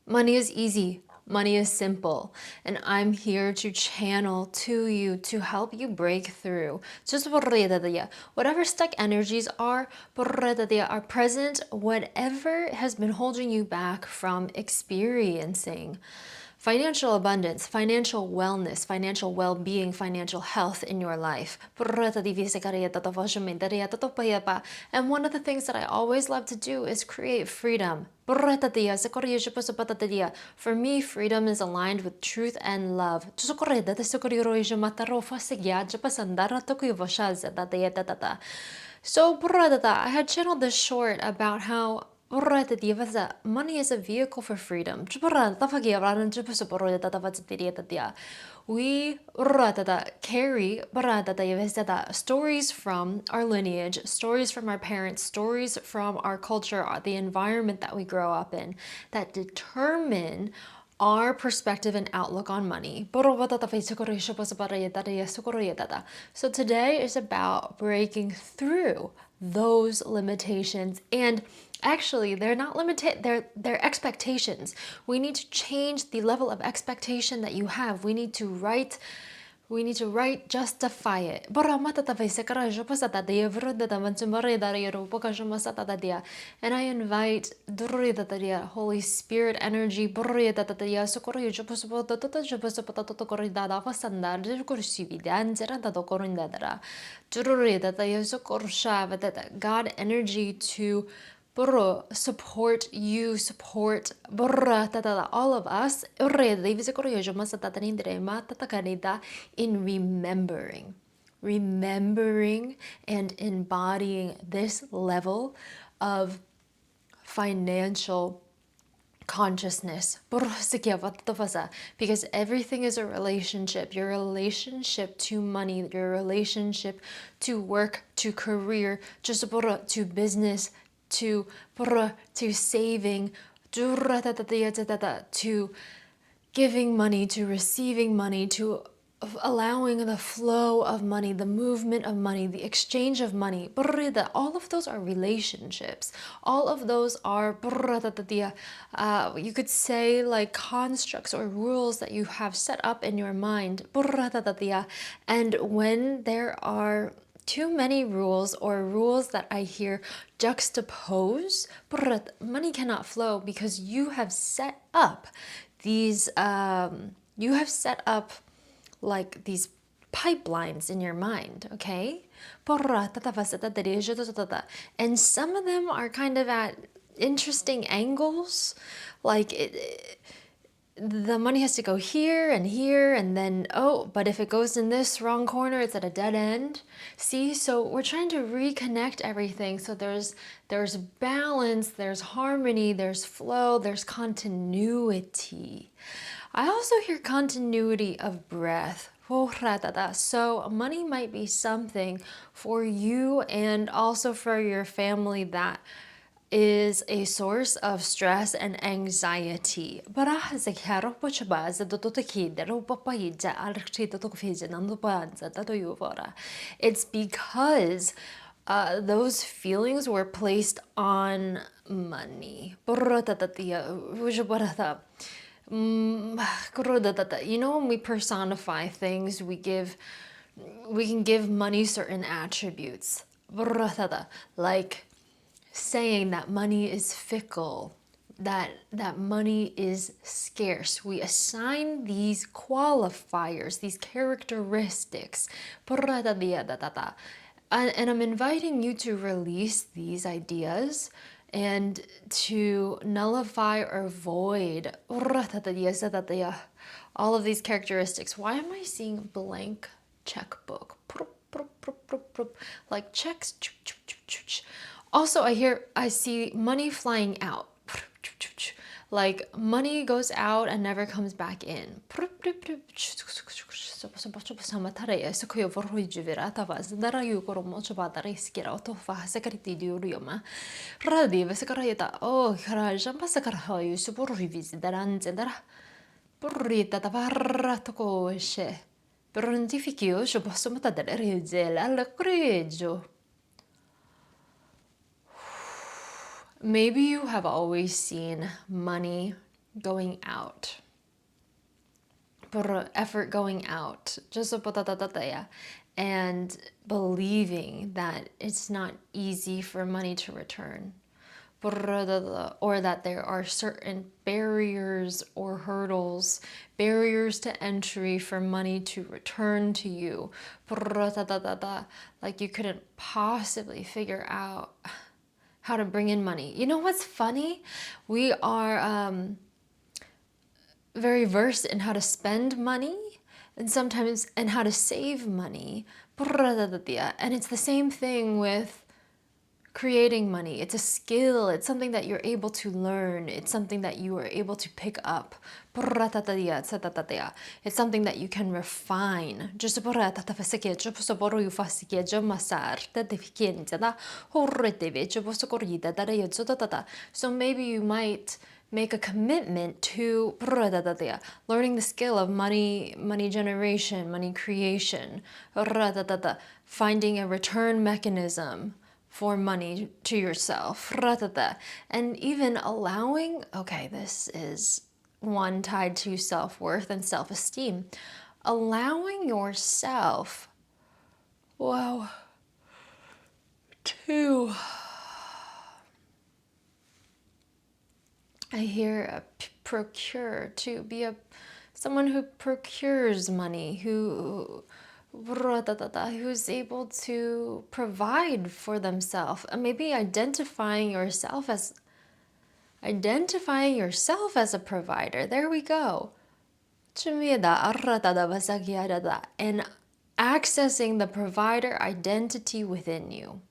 Money is easy. Money is simple. And I'm here to channel to you to help you break through. Just whatever stuck energies are present, whatever has been holding you back from experiencing financial abundance, financial wellness, financial well-being, financial health in your life. And one of the things that I always love to do is create freedom. For me, freedom is aligned with truth and love. So, I had channeled this short about how money is a vehicle for freedom. We carry stories from our lineage, stories from our parents, stories from our culture, the environment that we grow up in, that determine our perspective and outlook on money. So today is about breaking through those limitations, and actually they're not limited, they're expectations. We need to change the level of expectation that you have. We need to justify it. And I invite Holy Spirit energy. God energy to support you, support all of us in remembering and embodying this level of financial consciousness. Because everything is a relationship. Your relationship to money, your relationship to work, to career, to business, to saving, to giving money, to receiving money, to allowing the flow of money, the movement of money, the exchange of money. All of those are relationships. All of those are, you could say, like constructs or rules that you have set up in your mind. And when there are too many rules, or rules that I hear juxtapose, money cannot flow, because you have set up these like these pipelines in your mind, okay? And some of them are kind of at interesting angles. Like the money has to go here, and then, oh, but if it goes in this wrong corner, it's at a dead end. See, so we're trying to reconnect everything. So there's balance, there's harmony, there's flow, there's continuity. I also hear continuity of breath. So money might be something for you and also for your family that is a source of stress and anxiety. It's because those feelings were placed on money. You know, when we personify things, we can give money certain attributes. Like saying that money is fickle, that money is scarce. We assign these qualifiers, these characteristics. And I'm inviting you to release these ideas and to nullify or void all of these characteristics. Why am I seeing blank checkbook? Like checks. Also, I see money flying out. Like money goes out and never comes back in. Prontificio, je posso mettere il alla greggio. Maybe you have always seen money going out. Effort going out. And believing that it's not easy for money to return. Or that there are certain barriers or hurdles, barriers to entry for money to return to you. Like you couldn't possibly figure out how to bring in money. You know what's funny? We are very versed in how to spend money and sometimes and how to save money. And it's the same thing with creating money. It's a skill. It's something that you're able to learn. It's something that you are able to pick up. It's something that you can refine. So maybe you might make a commitment to learning the skill of money generation, money creation, finding a return mechanism for money to yourself. And even allowing, okay, this is one tied to self-worth and self-esteem. Allowing yourself, wow, to, I hear procure, to be someone who procures money, who's able to provide for themselves, and maybe identifying yourself as a provider. There we go. And accessing the provider identity within you.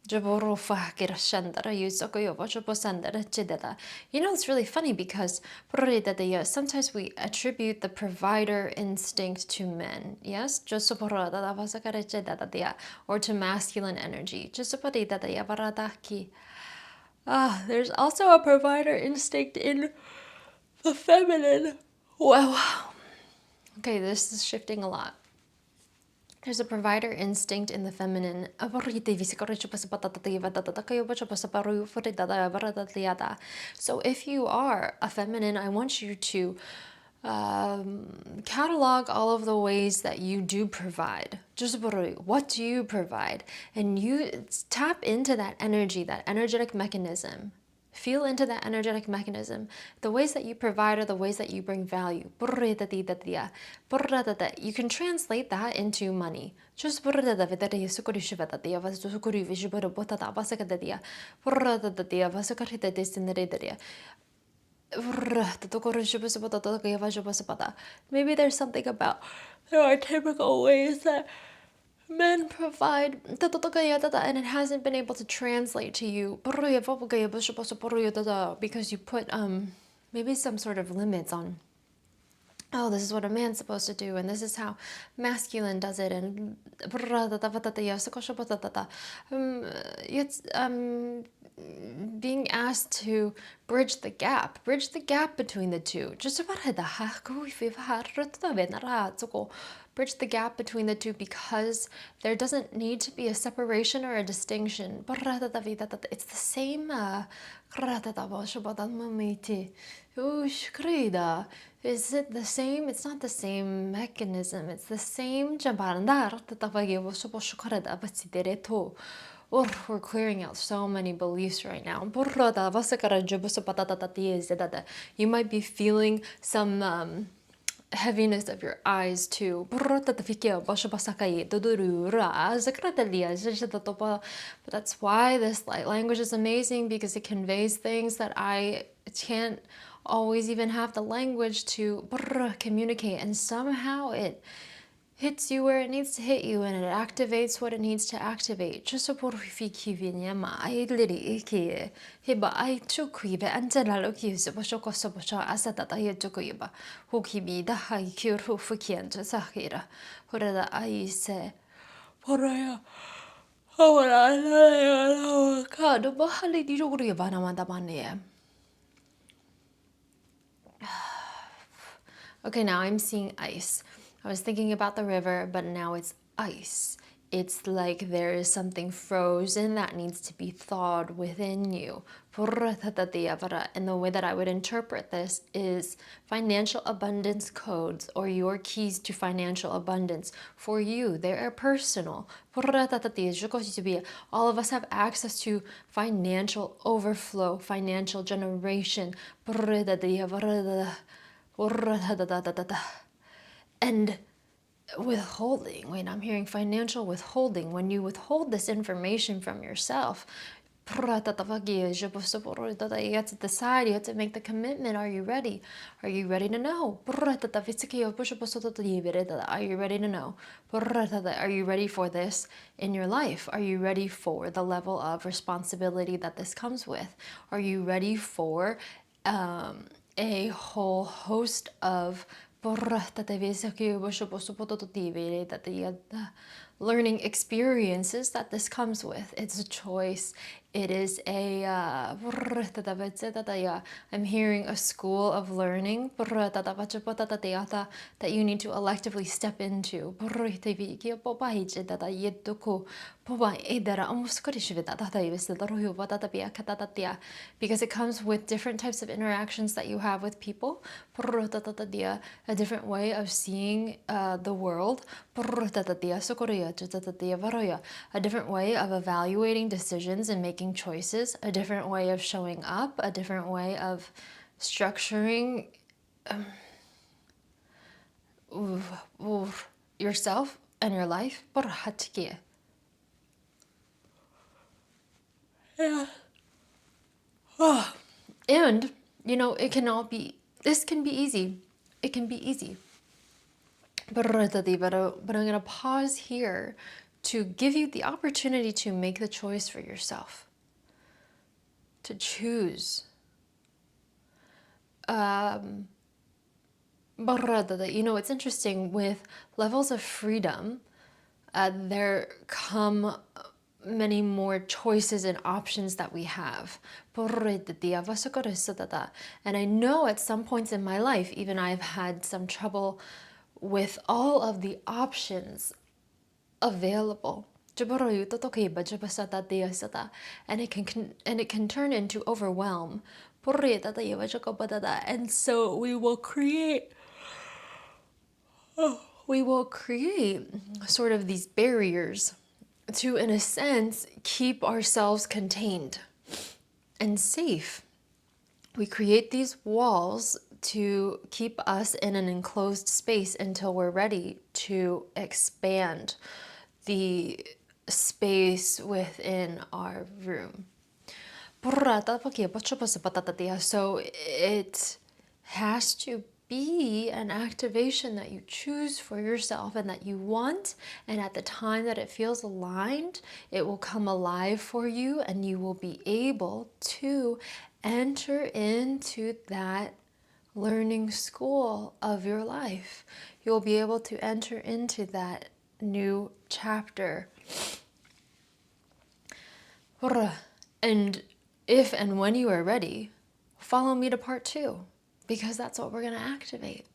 You know, it's really funny because sometimes we attribute the provider instinct to men, yes? Or to masculine energy. There's also a provider instinct in the feminine. Wow. Okay, this is shifting a lot. There's a provider instinct in the feminine. So if you are a feminine, I want you to catalog all of the ways that you do provide. What do you provide? And you tap into that energy, that energetic mechanism. Feel into that energetic mechanism. The ways that you provide are the ways that you bring value. You can translate that into money. Maybe there's something about there are typical ways that men provide and it hasn't been able to translate to you because you put maybe some sort of limits on, oh, this is what a man's supposed to do, and this is how masculine does it, and it's being asked to bridge the gap between the two. Bridge the gap between the two because there doesn't need to be a separation or a distinction. It's the same. Is it the same? It's not the same mechanism. It's the same. We're clearing out so many beliefs right now. You might be feeling some heaviness of your eyes too. But that's why this light language is amazing, because it conveys things that I can't always even have the language to communicate, and somehow it hits you where it needs to hit you, and it activates what it needs to activate. Just so I literally hiba I took you and then I look you so as that I took you ba hooky be the high cure who fukian to Sahira. Hurada I say, Poraya. Oh, I God, Bahali Djuribana Madamania. Okay, now I'm seeing ice. I was thinking about the river, but now it's ice. It's like there is something frozen that needs to be thawed within you. And the way that I would interpret this is financial abundance codes or your keys to financial abundance. For you, they are personal. All of us have access to financial overflow, financial generation. And withholding, wait, I'm hearing financial withholding. When you withhold this information from yourself, you have to decide, you have to make the commitment. Are you ready? Are you ready to know? Are you ready to know? Are you ready for this in your life? Are you ready for the level of responsibility that this comes with? Are you ready for a whole host of learning experiences that this comes with? It's a choice. It is I'm hearing a school of learning that you need to electively step into. Because it comes with different types of interactions that you have with people, a different way of seeing the world, a different way of evaluating decisions and making choices, a different way of showing up, a different way of structuring yourself and your life. And, it can all be, this can be easy. It can be easy. But I'm going to pause here to give you the opportunity to make the choice for yourself, to choose. It's interesting with levels of freedom, there come many more choices and options that we have. And I know at some points in my life, even I've had some trouble with all of the options available. And it can turn into overwhelm. And so we will create sort of these barriers to, in a sense, keep ourselves contained and safe. We create these walls to keep us in an enclosed space until we're ready to expand the space within our room. So it has to be an activation that you choose for yourself and that you want, and at the time that it feels aligned, it will come alive for you and you will be able to enter into that learning school of your life. You'll be able to enter into that new chapter. And if and when you are ready, follow me to part 2, because that's what we're going to activate.